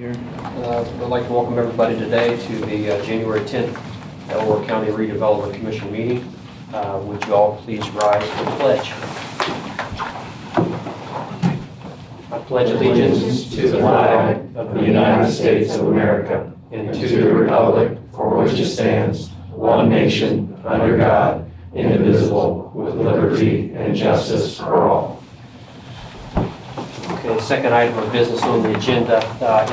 I'd like to welcome everybody today to the January 10th Delaware County Redevelopment Commission meeting. Would you all please rise for the pledge? I pledge allegiance to the flag of the United States of America and to the republic for which it stands, one nation, under God, indivisible, with liberty and justice for all. Okay, the second item of business on the agenda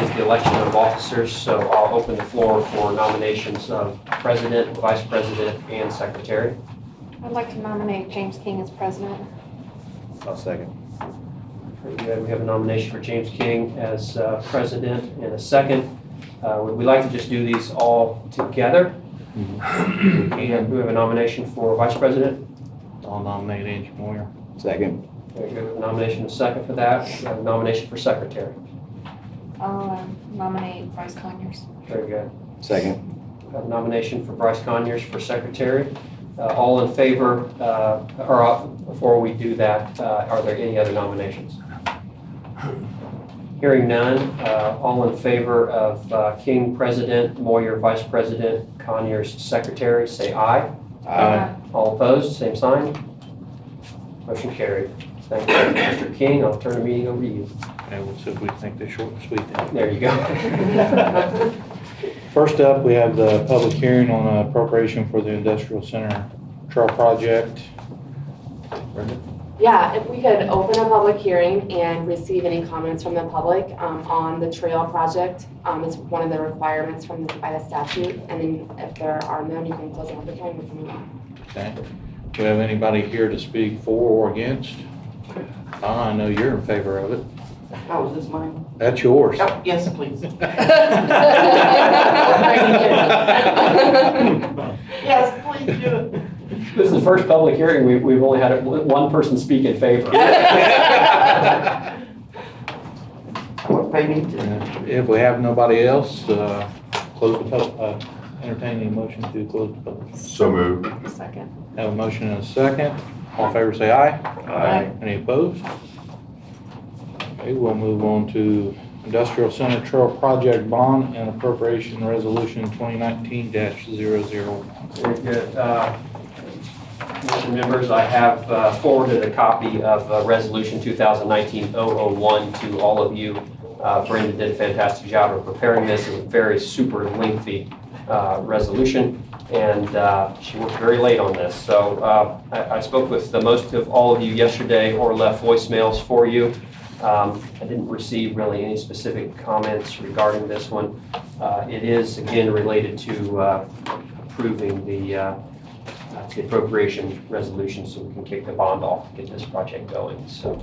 is the election of officers. So I'll open the floor for nominations of president, vice president, and secretary. I'd like to nominate James King as president. I'll second. Very good. We have a nomination for James King as president and a second. Would we like to just do these all together? And we have a nomination for vice president. I'll nominate Angie Moyer. Second. Very good. Nomination and second for that. We have a nomination for secretary. I'll nominate Bryce Conyers. Very good. Second. We have a nomination for Bryce Conyers for secretary. All in favor, before we do that, are there any other nominations? Hearing none, all in favor of King president, Moyer vice president, Conyers secretary, say aye. Aye. All opposed, same sign. Motion carried. Thank you, Mr. King. I'll turn the meeting over to you. Okay, we'll see if we can make this short and sweet then. There you go. First up, we have the public hearing on appropriation for the industrial center trail project. Brenda? Yeah, if we could open a public hearing and receive any comments from the public on the trail project. It's one of the requirements by the statute, and then if there are none, you can close the public hearing with me. Okay. Do we have anybody here to speak for or against? I know you're in favor of it. Oh, is this mine? That's yours. Oh, yes, please. Yes, please do it. This is the first public hearing. We've only had one person speak in favor. What pay me to? If we have nobody else, close the entertain a motion to close the public. So moved. Second. Have a motion and a second. All in favor say aye. Aye. Any opposed? Okay, we'll move on to Industrial Center Trail Project Bond and Appropriation Resolution 2019-001. Very good. Commission members, I have forwarded a copy of Resolution 2019-001 to all of you. Brenda did a fantastic job of preparing this. It's a very super lengthy resolution, and she worked very late on this. So I spoke with most of all of you yesterday or left voicemails for you. I didn't receive really any specific comments regarding this one. It is, again, related to approving the appropriation resolution so we can kick the bond off and get this project going. So,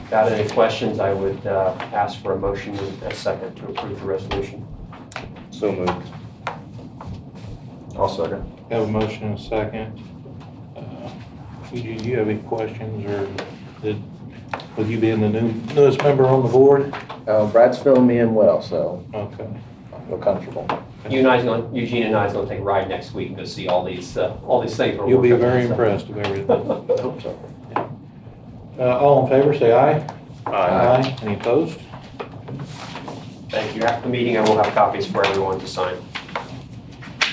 without any questions, I would ask for a motion and a second to approve the resolution. So moved. I'll second. Have a motion and a second. Eugene, do you have any questions, or with you being the newest member on the board? Brad's filling me in well, so Okay. I feel comfortable. Eugene and I is going to take a ride next week and go see all these things. we're You'll be working on. very So- impressed with everything. I hope so. All in favor, say aye. Aye. Any opposed? Thank you. After the meeting, I will have copies for everyone to sign.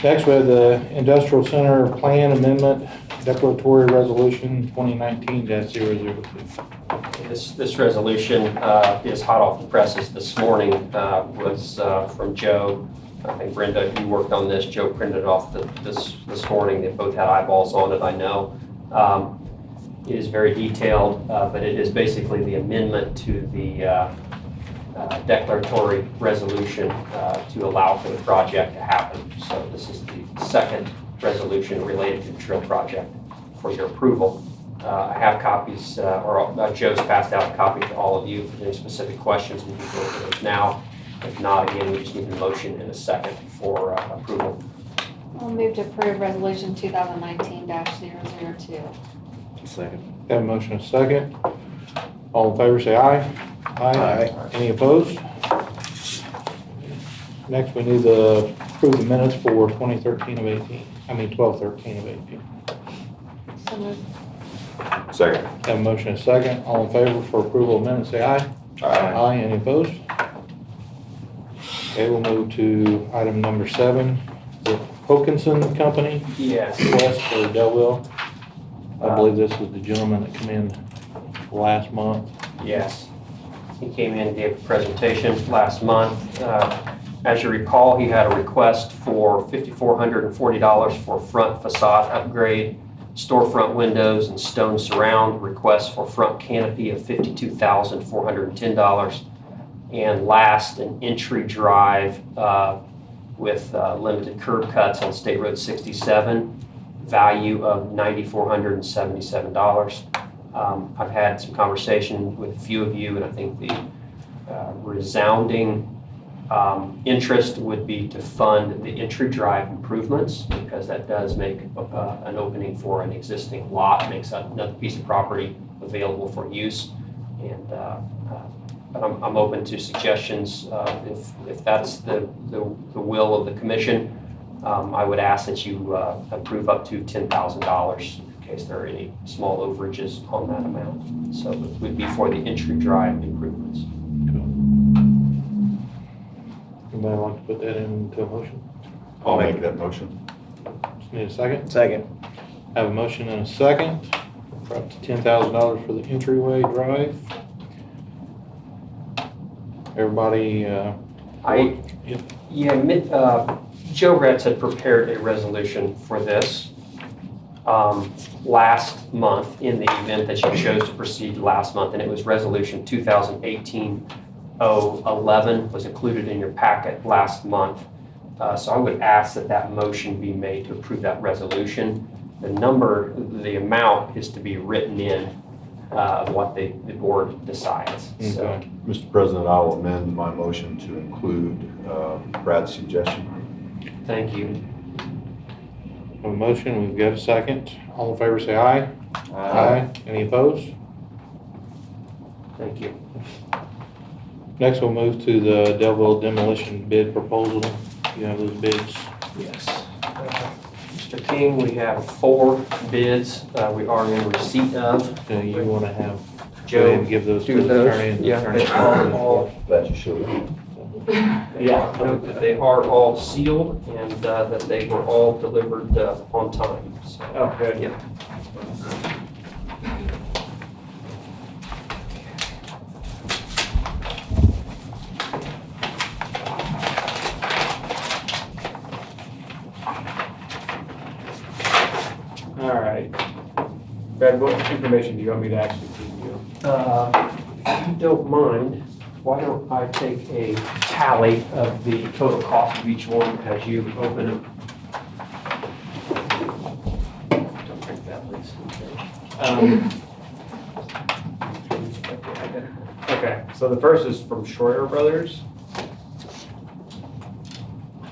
Next, we have the Industrial Center Plan Amendment Declaratory Resolution 2019-002. This resolution is hot off the presses this morning, was from Joe. I think Brenda, you worked on this. Joe printed it off this morning. They both had eyeballs on it, I know. It is very detailed, but it is basically the amendment to the declaratory resolution to allow for the project to happen. So this is the second resolution related to the trail project for your approval. I have copies, Joe's passed out a copy to all of you. If there's any specific questions, we can go over those now. If not, again, we just need a motion and a second for approval. I'll move to approve resolution 2019-002. Second. Have a motion and a second. All in favor, say aye. Aye. Any opposed? Next, we need to approve the minutes for 12/13 of 18. So moved. Second. Have a motion and a second. All in favor for approval of minutes, say aye. Aye. Any opposed? Okay, we'll move to item number 7. The Hokinson Company, Yes. West for Delaware. I believe this is the gentleman that came in last month. Yes. He came in and gave a presentation last month. As you recall, he had a request for $5,440 for front facade upgrade, storefront windows and stone surround, request for front canopy of $52,410, and last, an entry drive with limited curb cuts on State Road 67, value of $9,477. I've had some conversation with a few of you, and I think the resounding interest would be to fund the entry drive improvements, because that does make an opening for an existing lot, makes another piece of property available for use. And but I'm open to suggestions. If that's the will of the commission, I would ask that you approve up to $10,000 in case there are any small overages on that amount. So it would be for the entry drive improvements. Anybody like to put that into a motion? I'll make that motion. Just need a second. Second. Have a motion and a second for up to $10,000 for the entryway drive. Everybody, Joe Retz had prepared a resolution for this last month in the event that you chose to proceed last month, and it was resolution 2018-011 was included in your packet last month. So I would ask that motion be made to approve that resolution. The amount is to be written in of what the board decides. So, Okay. Mr. President, I will amend my motion to include Brad's suggestion. thank you. a motion, we've got a second. All in favor say aye. Any opposed? Thank you. Next, we'll move to the Delaware demolition bid proposal. You have those bids. Yes. Mr. King, we have 4 bids we are in receipt of. Do you want to have Joe, Joe give those to do the those. attorney? And the Yeah, attorney they are all, Glad you showed up. note that they are all sealed and that they were all delivered on time. So, Oh, good. yeah. All right. Brad, what information do you want me to actually give you? If you don't mind, why don't I take a tally of the total cost of each one as you open them? Don't drink that, please. Okay, so the first is from Schroeder Brothers.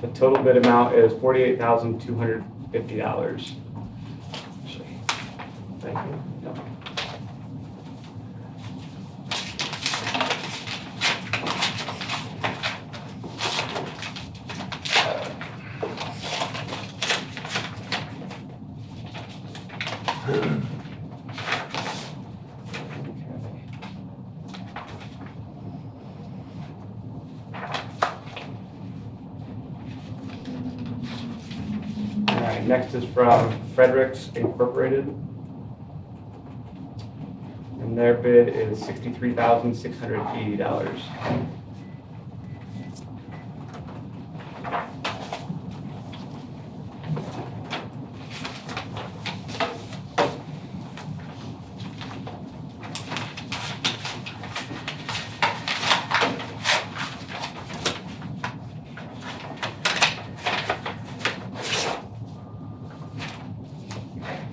The total bid amount is $48,250. Thank you. All right, next is from Fredericks Incorporated. And their bid is $63,680.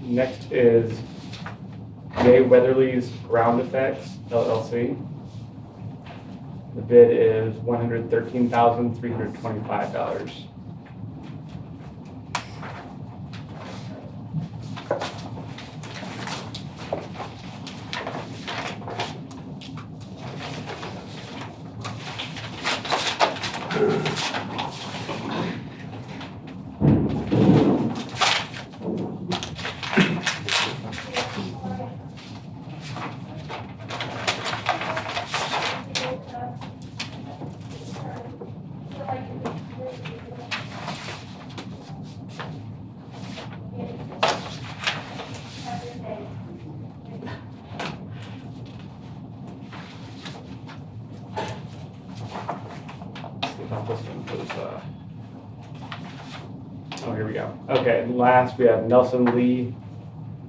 Next is Jay Weatherly's Ground Effects LLC. The bid is $113,325. thought this one was, oh, here we go. Okay, and last we have Nelson Lee,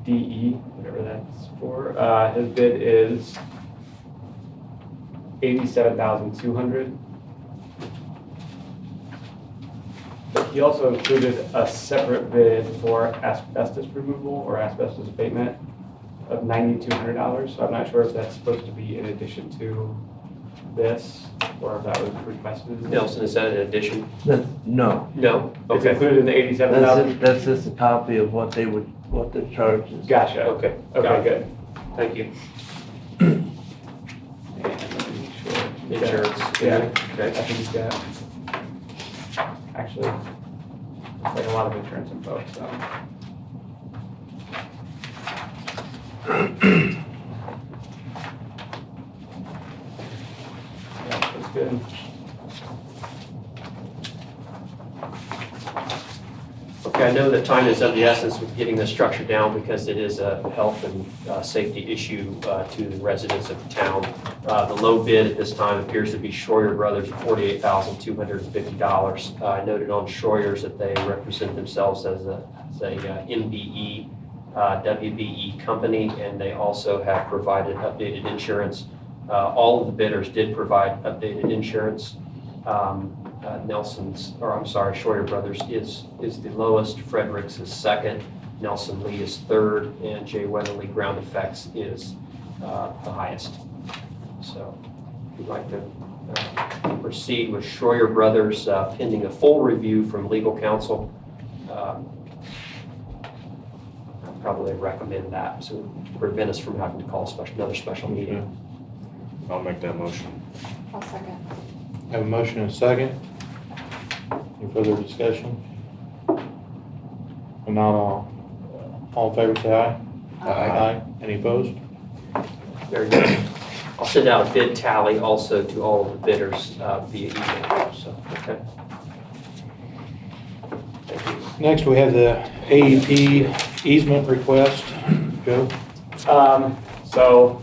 DE, whatever that's for. His bid is $87,200. But he also included a separate bid for asbestos removal or asbestos abatement of $9,200. So I'm not sure if that's supposed to be in addition to this or if that was requested. Nelson, is that an addition? No, No? It's Okay. included in the $87,000? that's just a copy of what the charge is. Gotcha. Okay. Okay, good. Thank you. And let me make sure. Insurance. Yeah, I Okay. think he's got, actually, it's like a lot of insurance info, so. Yeah, that's good. Okay, I know that time is of the essence with getting this structure down because it is a health and safety issue to the residents of the town. The low bid at this time appears to be Schroyer Brothers at $48,250. I noted on Schroyer's that they represent themselves as a MBE, WBE company, and they also have provided updated insurance. All of the bidders did provide updated insurance. Schroyer Brothers is the lowest, Fredericks is second, Nelson Lee is third, and J. Weatherly Ground Effects is the highest. So if you'd like to proceed with Schroyer Brothers pending a full review from legal counsel, I'd probably recommend that, so it would prevent us from having to call another special meeting. I'll make that motion. I'll second. Have a motion and a second. Any further discussion? If not, all in favor, say aye. Aye. Any opposed? Very good. I'll send out a bid tally also to all of the bidders via email, so, okay. Thank you. Next, we have the AEP easement request. Joe? So,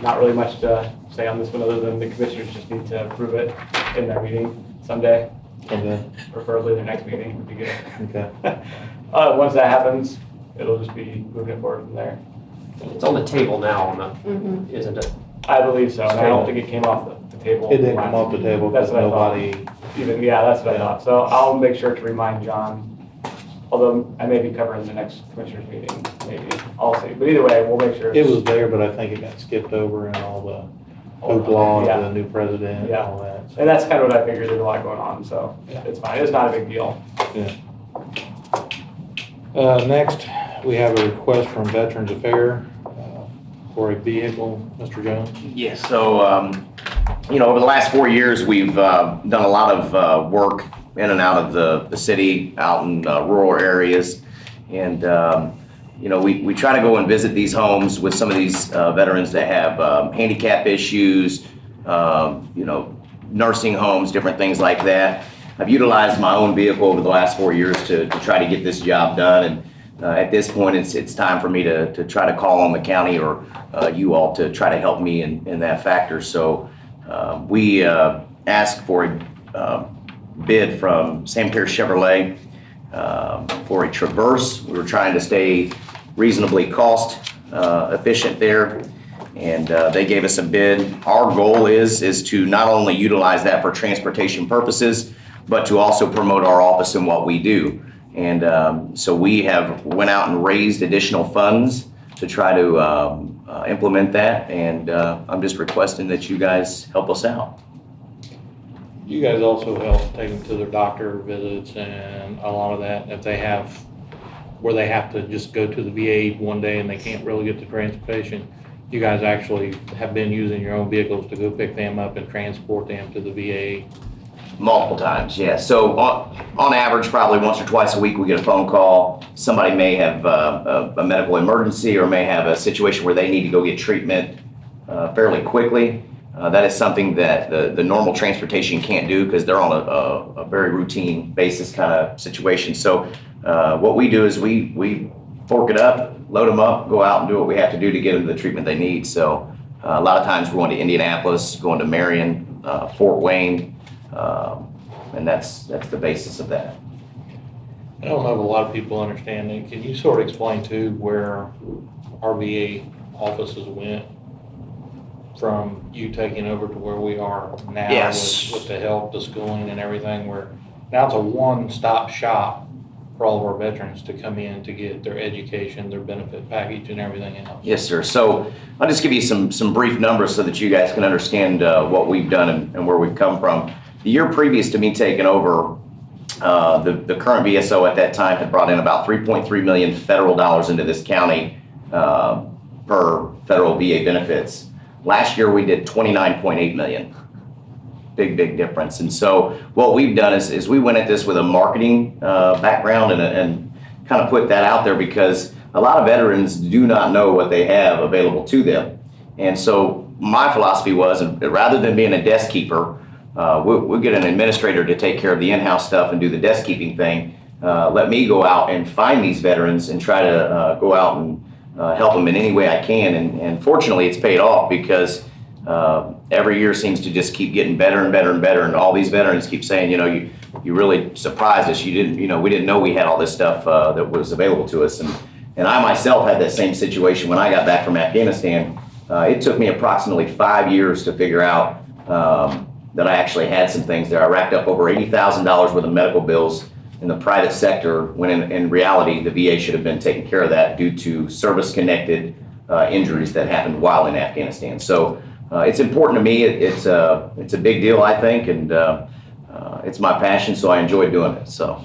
not really much to say on this one other than the commissioners just need to approve it in their meeting someday, Okay. preferably their next meeting would be good. Okay. Once that happens, it'll just be moving it forward from there. It's on the table now, Mm-hmm. isn't it? I believe so, and I don't think it came off the table. It didn't come off the table because That's what I thought. nobody, That's what I Yeah. thought. So I'll make sure to remind John, although I may be covering the next commissioners meeting, maybe, I'll see. But either way, we'll make sure. it was there, but I think it got skipped over and all the hoopla Yeah. of the new president and Yeah. all that. So, And that's kind of what I figured, there's a lot going on, so Yeah. it's fine. It's not a big deal. Next, we have a request from Veterans Affairs for a vehicle. Mr. Jones? Yes, so, over the last 4 years, we've done a lot of work in and out of the city, out in rural areas. And, we try to go and visit these homes with some of these veterans that have handicap issues, nursing homes, different things like that. I've utilized my own vehicle over the last 4 years to try to get this job done. And at this point, it's time for me to try to call on the county or you all to try to help me in that factor. So we asked for a bid from Sam Pierce Chevrolet for a Traverse. We were trying to stay reasonably cost efficient there, and they gave us a bid. Our goal is to not only utilize that for transportation purposes, but to also promote our office and what we do. And so we have went out and raised additional funds to try to implement that, and I'm just requesting that you guys help us out. You guys also help take them to their doctor visits and a lot of that, if they have, where they have to just go to the VA one day and they can't really get the transportation. You guys actually have been using your own vehicles to go pick them up and transport them to the VA. Multiple times, yes. So on average, probably once or twice a week, we get a phone call. Somebody may have a medical emergency or may have a situation where they need to go get treatment fairly quickly. That is something that the normal transportation can't do because they're on a very routine basis kind of situation. So what we do is we fork it up, load them up, go out and do what we have to do to get them the treatment they need. So a lot of times we're going to Indianapolis, going to Marion, Fort Wayne, And that's the basis of that. I don't know if a lot of people understand it. Can you sort of explain too where our VA offices went from you taking over to where we are now? Yes. With the help, the schooling and everything, where now it's a one-stop shop for all of our veterans to come in to get their education, their benefit package and everything else. Yes, sir. So I'll just give you some brief numbers so that you guys can understand what we've done and where we've come from. The year previous to me taking over, the current VSO at that time had brought in about 3.3 million federal dollars into this county per federal VA benefits. Last year we did 29.8 million. Big difference. And so what we've done is we went at this with a marketing background and kind of put that out there, because a lot of veterans do not know what they have available to them. And so my philosophy was, rather than being a desk keeper, we'll get an administrator to take care of the in-house stuff and do the desk keeping thing. Let me go out and find these veterans and try to go out and help them in any way I can. And fortunately, it's paid off, because every year seems to just keep getting better and better and better. And all these veterans keep saying, you really surprised us. We didn't know we had all this stuff that was available to us. And I myself had that same situation when I got back from Afghanistan. It took me approximately 5 years to figure out that I actually had some things there. I racked up over $80,000 worth of medical bills in the private sector, when in reality, the VA should have been taking care of that due to service-connected injuries that happened while in Afghanistan. So it's important to me. It's a big deal, I think, and it's my passion, so I enjoy doing it. So.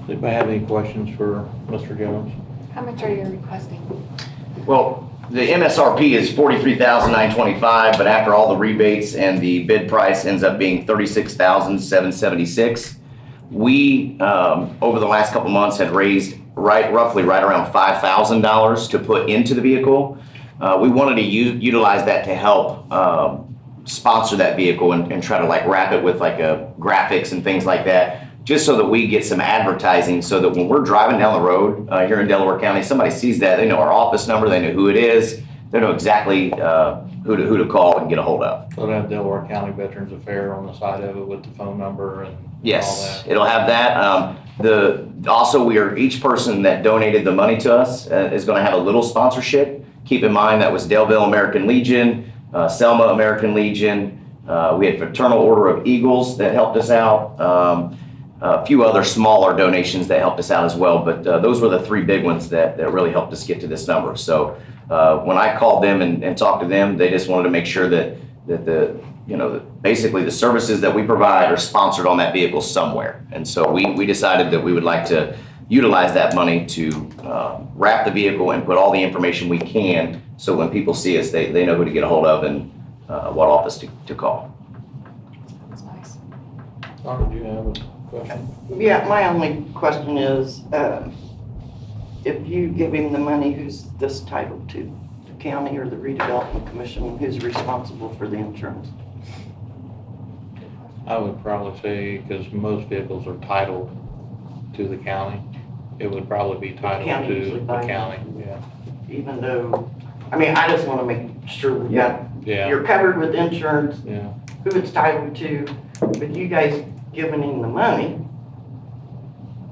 Does anybody have any questions for Mr. Jones? How much are you requesting? Well, the MSRP is $43,925, but after all the rebates and the bid price ends up being $36,776. We, over the last couple months, had raised roughly right around $5,000 to put into the vehicle. We wanted to utilize that to help sponsor that vehicle and try to wrap it with graphics and things like that, just so that we get some advertising, so that when we're driving down the road here in Delaware County, somebody sees that, they know our office number, they know who it is, they know exactly who to call and get a hold of. So it'll have Delaware County Veterans Affairs on the side of it with the phone number and all Yes, that. it'll have that. Also, each person that donated the money to us is going to have a little sponsorship. Keep in mind that was Delville American Legion, Selma American Legion. We had Fraternal Order of Eagles that helped us out. A few other smaller donations that helped us out as well, but those were the three big ones that really helped us get to this number. So when I called them and talked to them, they just wanted to make sure that basically the services that we provide are sponsored on that vehicle somewhere. And so we decided that we would like to utilize that money to wrap the vehicle and put all the information we can, so when people see us, they know who to get a hold of and what office to call. That's nice. Donna, do you have a question? Yeah, my only question is, if you give him the money, who's this titled to? The county or the redevelopment commission? Who's responsible for the insurance? I would probably say, because most vehicles are titled to the county, it would probably be titled county to usually the buys it. county, yeah. Even though, I just want to make sure we got, Yeah, you're covered with insurance, yeah. who it's titled to, but you guys giving him the money,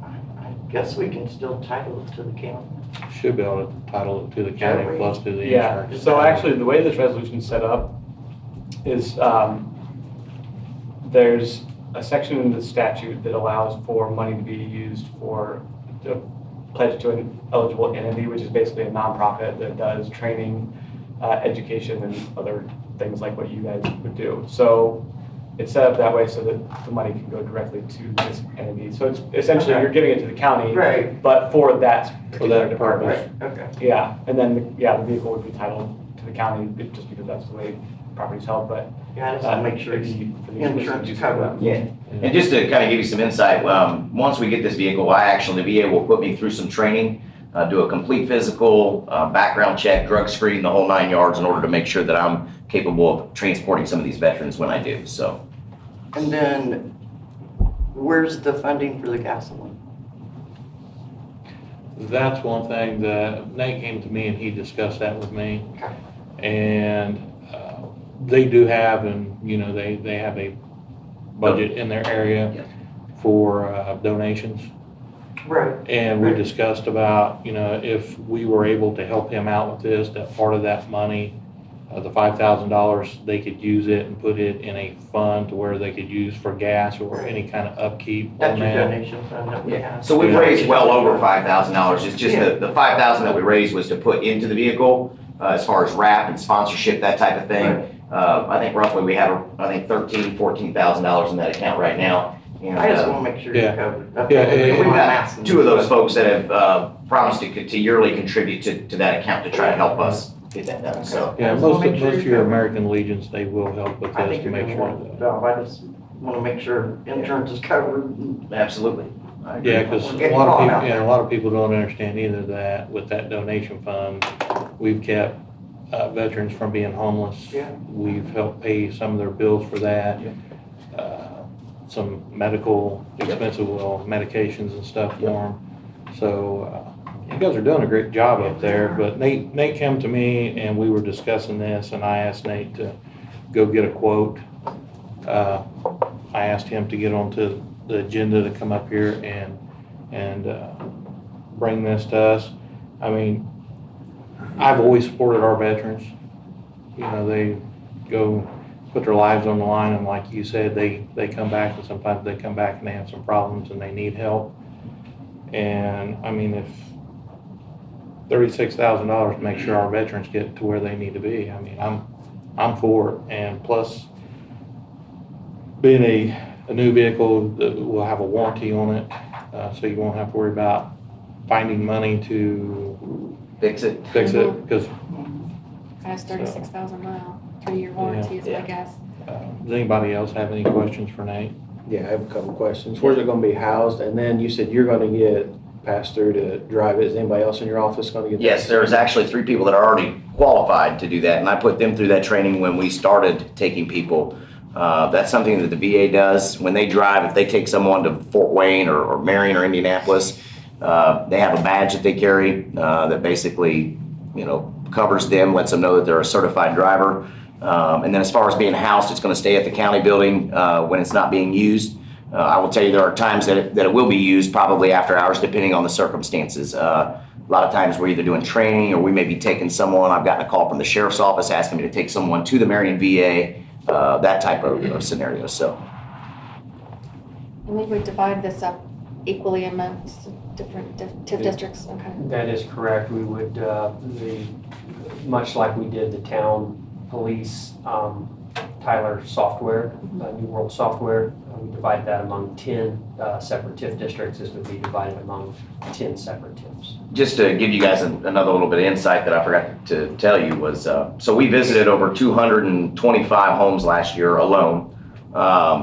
I guess we can still title it to the county. Should be able to title it to the county Sure. plus to the Yeah, insurance. so actually, the way this resolution is set up is, there's a section in the statute that allows for money to be used for the pledge to an eligible entity, which is basically a nonprofit that does training, education, and other things like what you guys would do. So it's set up that way so that the money can go directly to this entity. So it's essentially, Okay. you're giving it to the county, Right. but for that particular that department. Right, okay. Yeah, and then, the vehicle would be titled to the county, just because that's the way property's held, but. Yeah, I just want to make sure for it's the insurance use of covered. that. Yeah. And just to kind of give you some insight, once we get this vehicle, the VA will put me through some training, do a complete physical, background check, drug screen, the whole 9 yards, in order to make sure that I'm capable of transporting some of these veterans when I do, so. And then, where's the funding for the gasoline? That's one thing that Nate came to me and he discussed that with me. Okay. And they do have, and, you know, they have a budget in their area Yeah. for donations. Right. And we discussed about, you know, if we were able to help him out with this, that part of that money, the $5,000, they could use it and put it in a fund to where they could use for gas or any kind of upkeep That's on your that. donation fund that we have. So we've raised well over $5,000. It's just the $5,000 that we raised was to put into the vehicle, as far as wrap and sponsorship, that type of thing. I think roughly we have, $13,000, $14,000 in that account right now. And, I just want to make sure you're Yeah. covered. Yeah, we've I'm got asking. two of those folks that have promised to yearly contribute to that account to try to help us get that done, so. Yeah, I just wanna most make of sure you're your covered. American Legions, they will help with I this think to you're make doing a sure wonderful that. job. I just want to make sure insurance is covered. Absolutely. I agree. Yeah, because We're a getting lot of caught people, out yeah, there. a lot of people don't understand either that with that donation fund, we've kept veterans from being homeless. Yeah. We've helped pay some of their bills for that. Some medical expensive, medications and stuff for them. So, you guys are doing a great job up there, but Nate came to me and we were discussing this and I asked Nate to go get a quote. I asked him to get onto the agenda to come up here and bring this to us. I mean, I've always supported our veterans. You know, they go put their lives on the line, and like you said, they come back, and sometimes they come back and they have some problems and they need help. And I mean, if $36,000 to make sure our veterans get to where they need to be, I mean, I'm for it. And plus, being a new vehicle that will have a warranty on it, so you won't have to worry about finding money to Fix it. fix it, because Has 36,000 mile, 3-year warranty is my Yeah. guess. does anybody else have any questions for Nate? Yeah, I have a couple questions. Where's it gonna be housed? And then you said you're gonna get passed through to drive it. Is anybody else in your office gonna get? Yes, there's actually 3 people that are already qualified to do that, and I put them through that training when we started taking people. That's something that the VA does. When they drive, if they take someone to Fort Wayne or Marion or Indianapolis, they have a badge that they carry that basically, you know, covers them, lets them know that they're a certified driver. And then as far as being housed, it's going to stay at the county building when it's not being used. I will tell you there are times that it will be used, probably after hours, depending on the circumstances. A lot of times we're either doing training or we may be taking someone. I've gotten a call from the sheriff's office asking me to take someone to the Marion VA, that type of scenario. So And we would divide this up equally amongst different TIF districts, okay. That is correct. We would, much like we did the town police Tyler software, New World software, we divide that among 10 separate TIF districts. This would be divided among 10 separate TIFs. just to give you guys another little bit of insight that I forgot to tell you was, so we visited over 225 homes last year alone,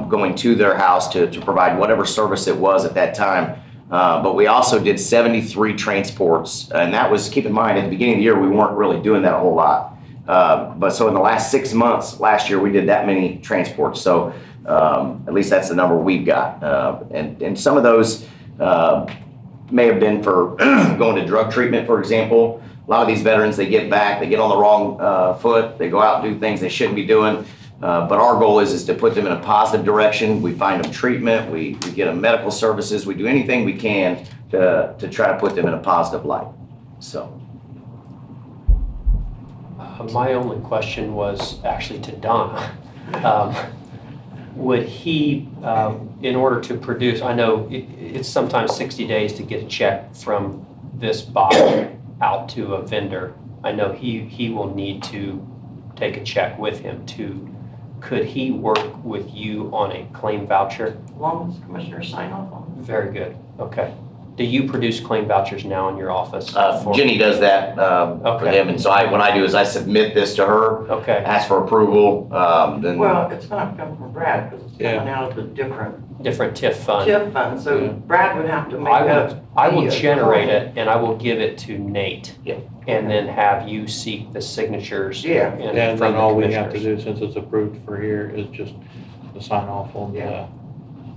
going to their house to provide whatever service it was at that time. But we also did 73 transports, and that was, keep in mind, at the beginning of the year, we weren't really doing that a whole lot. But so in the last 6 months, last year, we did that many transports. So at least that's the number we've got. And some of those may have been for going to drug treatment, for example. A lot of these veterans, they get back, they get on the wrong foot, they go out and do things they shouldn't be doing. But our goal is to put them in a positive direction. We find them treatment, we get them medical services, we do anything we can to try to put them in a positive light. So. My only question was actually to Donna. Would he, in order to produce, I know it's sometimes 60 days to get a check from this body out to a vendor. I know he will need to take a check with him too. Could he work with you on a claim voucher? As long as commissioners sign off on Very good, okay. Do you produce claim vouchers now in your office? Jenny does that for Okay. them, and so what I do is I submit this to her, Okay, ask for approval, then. it. Well, it's gonna come from Brad, because it's coming out of a different different TIF fund. TIF fund, so Brad would have to make up. I will the generate claim. it and I will give it to Nate. Yeah. And then have you seek the signatures. Yeah. And from then the all we have to commissioners. do, since it's approved for here, is just to sign off on the, Yeah.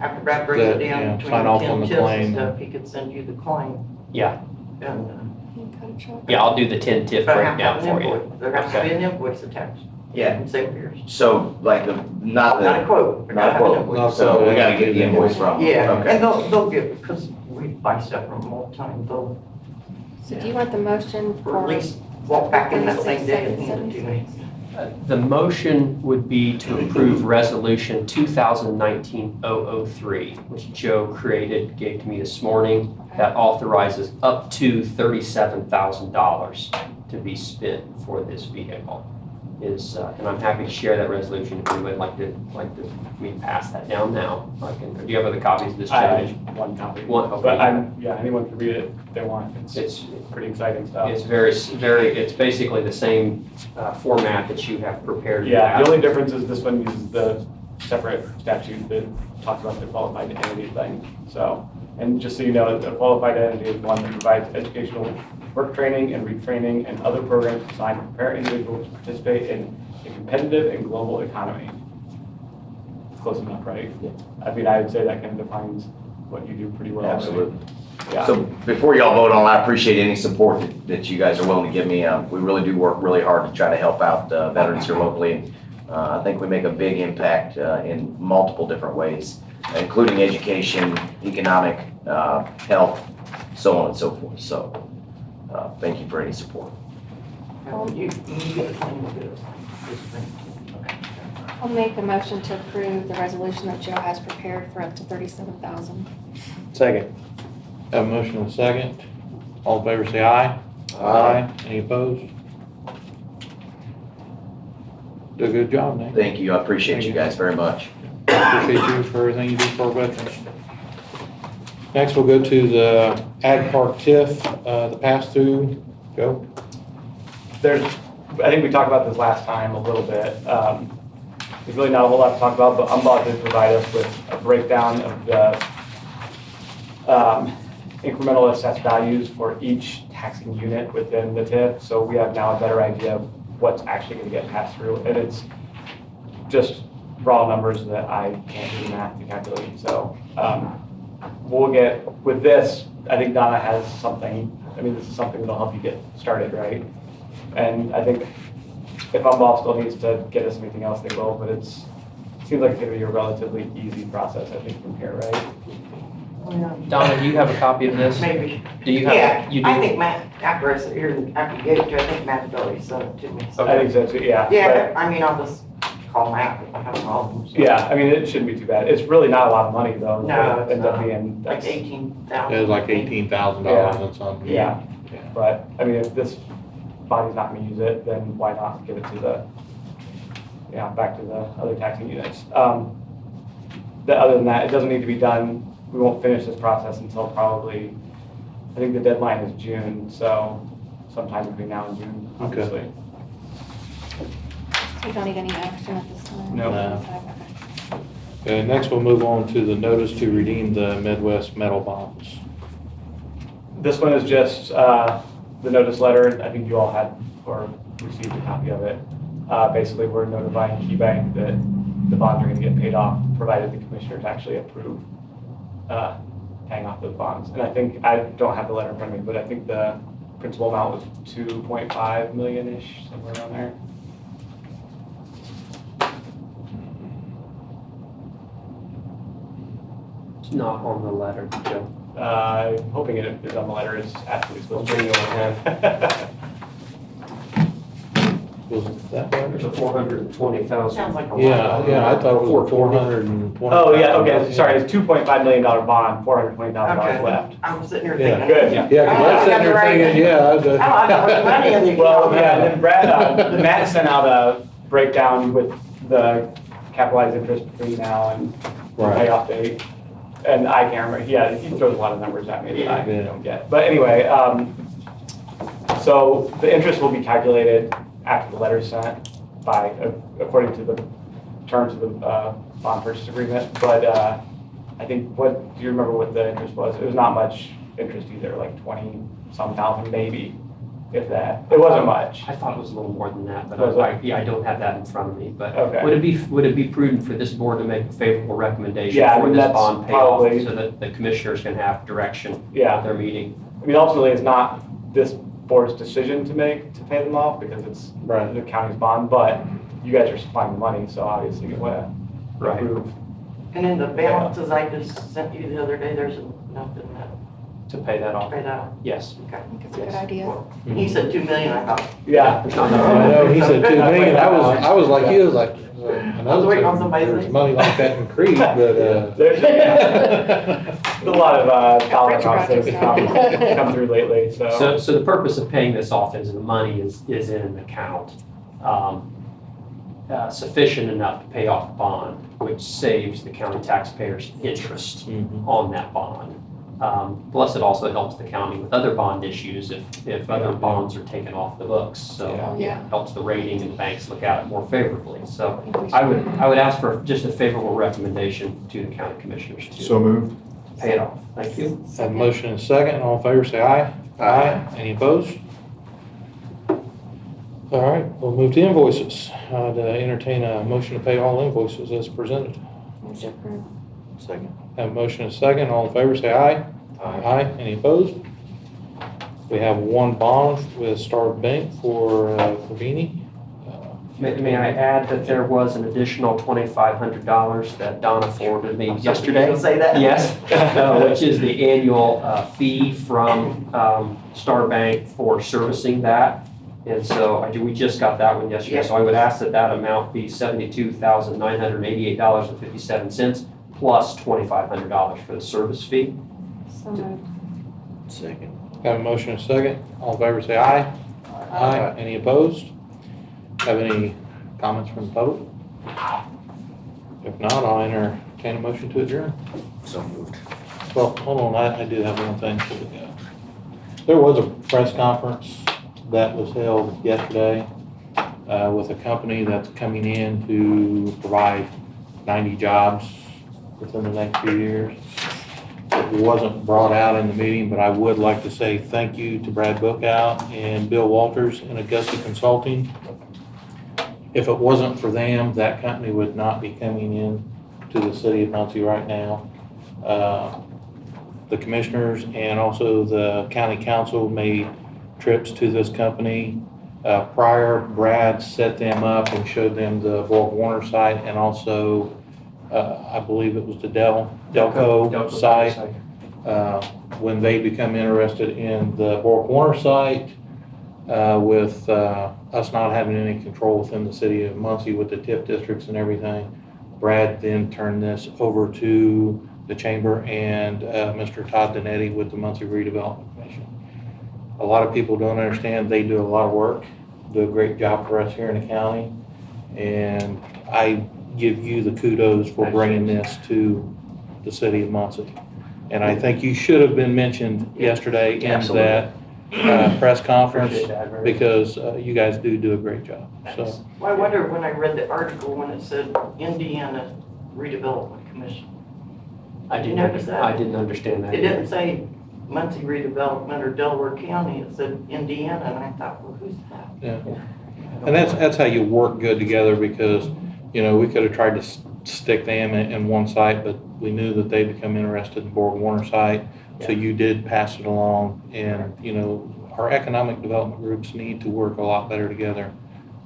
After Brad breaks it Yeah, down between sign off on the the 10 TIFs claim. and stuff, he could send you the claim. Yeah, And, You cut a check. yeah, I'll do the 10 TIF but I have to breakdown have an for you. invoice, there has to be Okay. an invoice attached. Yeah. in St. Pierce. So like not Not a quote. not a quote. Not So we gotta get the invoice from them. Yeah, Okay. and they'll get, because we buy stuff from them all the time, they'll, So do you want the motion or for? at least walk back in that same day and 36, hand it to me. The motion would be to approve Resolution 2019-003, which Joe created, gave to me this morning, that authorizes up to $37,000 to be spent for this vehicle. And I'm happy to share that resolution if you would like to me to pass that down now. Do you have other copies of this, I Judge? have one copy. One, okay. But anyone can read it if they want. It's pretty exciting stuff. It's it's basically the same format that you have prepared. Yeah, the only difference is this one uses the separate statute that talks about the qualified entity thing. So, and just so you know, the qualified entity is one that provides educational work training and retraining and other programs designed to prepare individuals to participate in a competitive and global economy. Close enough, right? Yeah. I mean, I would say that kind of defines what you do pretty well. Absolutely. Yeah. So before y'all vote on it, I appreciate any support that you guys are willing to give me. We really do work really hard to try to help out veterans here locally. I think we make a big impact in multiple different ways, including education, economic, health, so on and so forth. So thank you for any support. You get a thing, you get a thing. I'll make a motion to approve the resolution that Joe has prepared for up to 37,000. Second. Have a motion and a second. All in favor, say aye. Aye. Any opposed? Do a good job, Nate. Thank you. I appreciate you guys very much. Appreciate you for everything you do for our veterans. Next, we'll go to the Ag Park TIF, the pass-through. Go. I think we talked about this last time a little bit. There's really not a whole lot to talk about, but UMBOT did provide us with a breakdown of the incremental assessed values for each taxing unit within the TIF. So we have now a better idea of what's actually going to get passed through. And it's just raw numbers that I can't do the math to calculate. So we'll get, with this, I think Donna has something, this is something that'll help you get started, right? And I think if UMBOT still needs to get us anything else, they will, but it seems like it's going to be a relatively easy process, I think, from here, right? Donna, do you have a copy of this? Maybe. Do you have? Yeah, You do? I think Matt, after I sit here and after you get it to, I think Matt already sent it to me. So- I think so too, yeah. Yeah, I'll just call Matt if I have problems. But, yeah, it shouldn't be too bad. It's really not a lot of money though. No, It it's ends up not. being, Like that's, 18,000. It was like $18,000 on something. yeah. Yeah. But, if this body's not gonna use it, then why not give it to back to the other taxing units. Other than that, it doesn't need to be done. We won't finish this process until probably, I think the deadline is June, so sometime between now and June, obviously. So you don't need any action at this time? No. No. Okay. Okay, next we'll move on to the notice to redeem the Midwest metal bonds. This one is just the notice letter. I think you all had or received a copy of it. Basically, we're notifying KeyBank that the bonds are going to get paid off, provided the commissioners actually approve paying off those bonds. And I think, I don't have the letter in front of me, but I think the principal amount was 2.5 million-ish, somewhere around there. It's not on the letter, Joe. I'm hoping it is on the letter. It's absolutely supposed to be. Was it that letter? There's a 420,000. Sounds like a lot. Yeah, I thought it was 420. Oh, yeah, okay, sorry, it's $2.5 million bond, $420,000 Okay. left. I'm sitting here Yeah. thinking. Good, yeah. Yeah, because I was sitting there thinking, yeah. Oh, I thought it was money in the Well, account. yeah, and then Brad, Matt sent out a breakdown with the capitalized interest between now and the Right. payoff date. And I can't remember, he throws a lot of numbers at me that I Yeah. don't get. But anyway, so the interest will be calculated after the letter's sent by, according to the terms of the bond purchase agreement. But I think, do you remember what the interest was? It was not much interest either, like 20-some thousand maybe, if that. It wasn't much. I thought it was a little more than that, but Was it? I don't have that in front of me. But Okay. would it be prudent for this board to make a favorable recommendation Yeah, I for mean, this that's bond payoff probably- so that the commissioners can have direction Yeah. at their meeting? Ultimately, it's not this board's decision to make, to pay them off, because it's Right. the county's bond, but you guys are supplying the money, so obviously you want to Right. approve And in the balances I just sent you the other day, there's nothing that, To pay that to off. pay that off. Yes. I think it's a good Yes. idea. He said 2 million, I thought, Yeah. No, no, I know, he said 2 million, I was like, he was like, I was waiting on somebody to there's say. money like that in Crete, but, There's a lot of dollar Bridge cost things projects come through lately, So, so the purpose of paying this off is the money is in an account, sufficient enough to pay off the bond, which saves the county taxpayers interest on that bond. Plus, it also helps the county with other bond issues if other bonds are taken off the books. So Yeah. it helps the rating and the banks look at it more favorably. So think we I should- would ask for just a favorable recommendation to the county commissioners to So moved. pay it off. Thank you. have a motion and a second, all in favor, say aye. Any opposed? All right, we'll move to invoices. I'd entertain a motion to pay all invoices as presented. Move to approve. Second. Have a motion and a second, all in favor, say aye. Aye. Any opposed? We have one bond with Star Bank for Corbini. May I add that there was an additional $2,500 that Donna forwarded me yesterday? You'll say that? Yes, which is the annual fee from Star Bank for servicing that. And so we just got that one yesterday. So I would ask that that amount be $72,988.57 plus $2,500 for the service fee. So moved. Second. Have a motion and a second, all in favor, say aye. Aye. Any opposed? Have any comments from the public? If not, I'll entertain a motion to adjourn. So moved. Well, hold on, I do have one thing. There was a press conference that was held yesterday with a company that's coming in to provide 90 jobs within the next few years. It wasn't brought out in the meeting, but I would like to say thank you to Brad Bookout and Bill Walters and Augusta Consulting. If it wasn't for them, that company would not be coming in to the city of Muncie right now. The commissioners and also the county council made trips to this company. Prior, Brad set them up and showed them the Borg Warner site and also, I believe it was the Delco site. When they become interested in the Borg Warner site, with us not having any control within the city of Muncie with the TIF districts and everything, Brad then turned this over to the chamber and Mr. Todd Donetti with the Muncie Redevelopment Commission. A lot of people don't understand they do a lot of work, do a great job for us here in the county, and I give you the kudos for bringing this to the city of Muncie. And I think you should have been mentioned yesterday in that press conference Appreciate that very much. because you guys do a great job. So Well, I wonder when I read the article when it said Indiana Redevelopment Commission. I You notice that? didn't understand that. It didn't say Muncie Redevelopment or Delaware County, it said Indiana, and I thought, well, who's that? yeah, and that's how you work good together because we could have tried to stick them in one site, but we knew that they become interested in Borg Warner site. So you did pass it along, and our economic development groups need to work a lot better together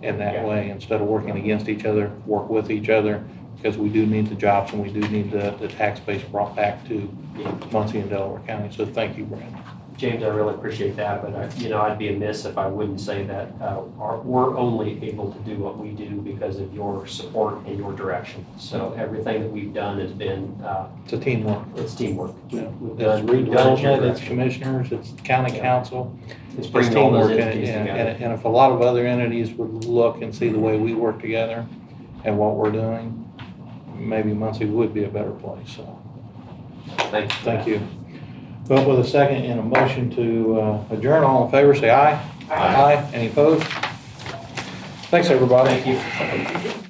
in that way instead of working against each other, work with each other, because we do need the jobs and we do need the tax base brought back to Muncie and Delaware County. So thank you, Brad. James, I really appreciate that, but I'd be amiss if I wouldn't say that we're only able to do what we do because of your support and your direction. So everything that we've done has been, It's a teamwork. it's teamwork. Yeah. We've It's done your redevelopment, it's direction. commissioners, it's county council, It's it's bringing all those teamwork. entities together. And if a lot of other entities would look and see the way we work together and what we're doing, maybe Muncie would be a better place, so. Thank you. Well, with a second and a motion to adjourn, all in favor, say aye. Aye. Any opposed? Thanks, everybody. Thank you.